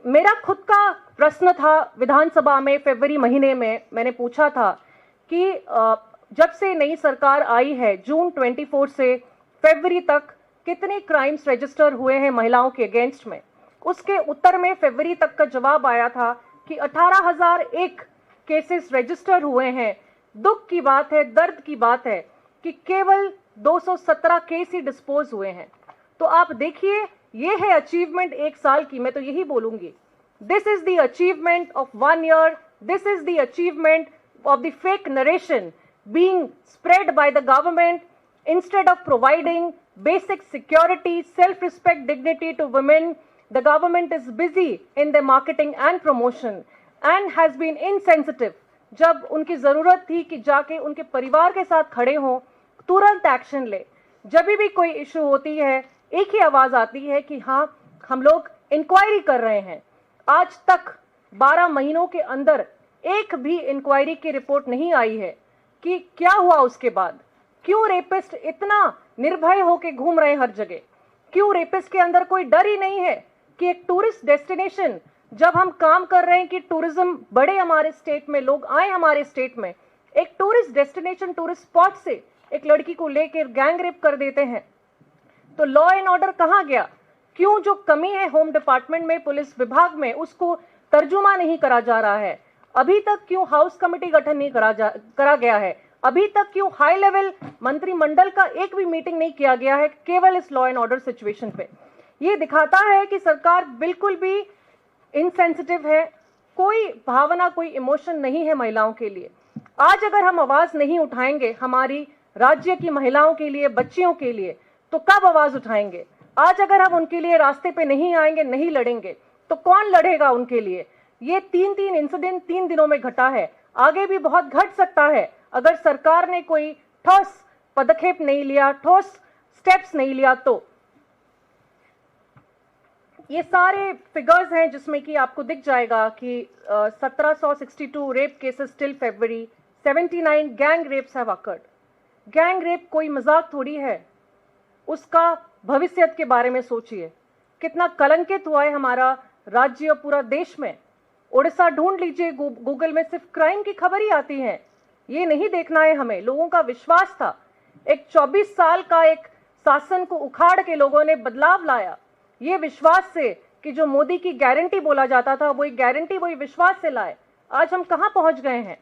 मेरा खुद का प्रश्न था विधानसभा में फरवरी महीने में, मैंने पूछा था कि जब से नई सरकार आई है जून 24 से फरवरी तक कितने क्राइम्स रजिस्टर हुए हैं महिलाओं के अगेंस्ट में। उसके उत्तर में फरवरी तक का जवाब आया था कि 18,001 केसेस रजिस्टर हुए हैं। दुख की बात है, दर्द की बात है कि केवल 217 केस ही डिस्पोज हुए हैं। तो आप देखिए, ये है अचीवमेंट एक साल की। मैं तो यही बोलूंगी, this is the achievement of 1 year, this is the achievement of the fake narration being spread by the government. Instead of providing basic security, self-respect, dignity to women, the government is busy in their marketing and promotion and has been insensitive. जब उनकी जरूरत थी कि जाके उनके परिवार के साथ खड़े हों, तुरंत एक्शन ले। जब भी कोई इशू होती है, एक ही आवाज आती है कि हाँ, हम लोग इंक्वायरी कर रहे हैं। आज तक 12 महीनों के अंदर एक भी इंक्वायरी की रिपोर्ट नहीं आई है कि क्या हुआ उसके बाद। क्यों रेपिस्ट इतना निर्भय होकर घूम रहे हैं हर जगह? क्यों रेपिस्ट के अंदर कोई डर ही नहीं है कि एक टूरिस्ट डेस्टिनेशन, जब हम काम कर रहे हैं कि टूरिज्म बढ़े हमारे स्टेट में, लोग आए हमारे स्टेट में, एक टूरिस्ट डेस्टिनेशन, टूरिस्ट स्पॉट से एक लड़की को लेकर गैंग रेप कर देते हैं, तो लॉ एंड ऑर्डर कहां गया? क्यों जो कमी है होम डिपार्टमेंट में, पुलिस विभाग में, उसको तर्जुमा नहीं करा जा रहा है? अभी तक क्यों हाउस कमेटी गठन नहीं करा गया है? अभी तक क्यों हाई लेवल मंत्रिमंडल का एक भी मीटिंग नहीं किया गया है केवल इस लॉ एंड ऑर्डर सिचुएशन पे? ये दिखाता है कि सरकार बिल्कुल भी इनसेंसिटिव है। कोई भावना, कोई इमोशन नहीं है महिलाओं के लिए। आज अगर हम आवाज नहीं उठाएंगे हमारी राज्य की महिलाओं के लिए, बच्चियों के लिए, तो कब आवाज उठाएंगे? आज अगर हम उनके लिए रास्ते पे नहीं आएंगे, नहीं लड़ेंगे, तो कौन लड़ेगा उनके लिए? ये 3 इंसिडेंट 3 दिनों में घटा है। आगे भी बहुत घट सकता है अगर सरकार ने कोई ठोस पदक्षेप नहीं लिया, ठोस स्टेप्स नहीं लिया। तो ये सारे फिगर्स हैं जिसमें कि आपको दिख जाएगा कि 1762 rape cases till February, 79 gang rapes have occurred. Gang rape कोई मजाक थोड़ी है। उसका भविष्य के बारे में सोचिए, कितना कलंकित हुआ है हमारा राज्य, पूरा देश में। ओडिशा ढूंढ लीजिए, गूगल में सिर्फ क्राइम की खबर ही आती है। ये नहीं देखना है हमें। लोगों का विश्वास था, एक 24 साल का एक शासन को उखाड़ के लोगों ने बदलाव लाया, ये विश्वास से कि जो मोदी की गारंटी बोला जाता था, वो एक गारंटी, वही विश्वास से लाए। आज हम कहां पहुंच गए हैं?